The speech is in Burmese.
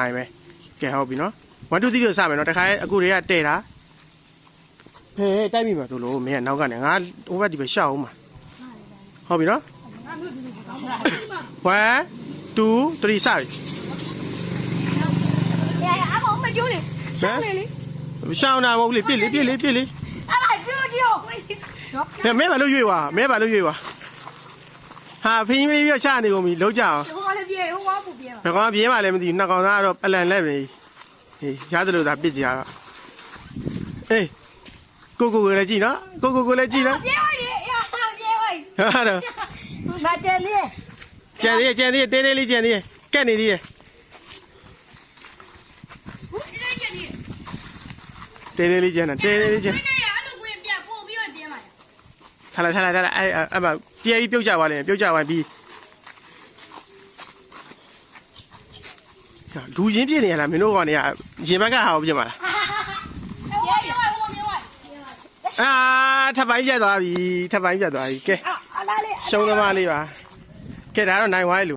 နိုင်ပဲကဲဟုတ်ပြီနော်1 2 3လို့စမယ်နော်တခါအခုတွေကတဲ့တာဟဲ့တိုက်ပြီမှာသူလို့မင်းကနောက်ကနေငါဟိုဘက်ဒီပဲရှောက်အောင်မှာဟုတ်ပြီနော်1 2 3စပြီ 阿毛没救你，上来哩， ရှောင်းတာမဟုတ်လေပြစ်လေ 阿妈救救， မဲပါလို့ရွေ့ွာဟာဖင်းပြီးချနေကုန်ပြီလုံးကြအောင် 我来别，我不别了。 ငကောင်ပြေးမှလည်းမသိဘူးနှစ်ကောင်သားကတော့ပလန်လက်ပဲဟေးရသလိုသာပြစ်ကြရတော့အေးကိုလည်းကြည့်နော်ကိုလည်းကြည့်နော် 别喂你，呀，别喂， ဟာတော့ 那这里， ကြံသေးတဲလေးကြံသေးကက်နေသေးတယ်တဲလေးကြံထားလိုက်အဲ့မှာတရားကြီးပြုတ်ကြသွားတယ်ပြုတ်ကြသွားပြီးလူချင်းပြည့်နေရလားမင်းတို့ကောင်တွေကရင်ဘက်ကဟာကိုပြစ်မှာလားအာထပ်ပိုင်းကျက်သွားပြီကဲ 啊，来哩， ရှုံးသမားလေးပါကဲဒါတော့နိုင်သွားပြီလူ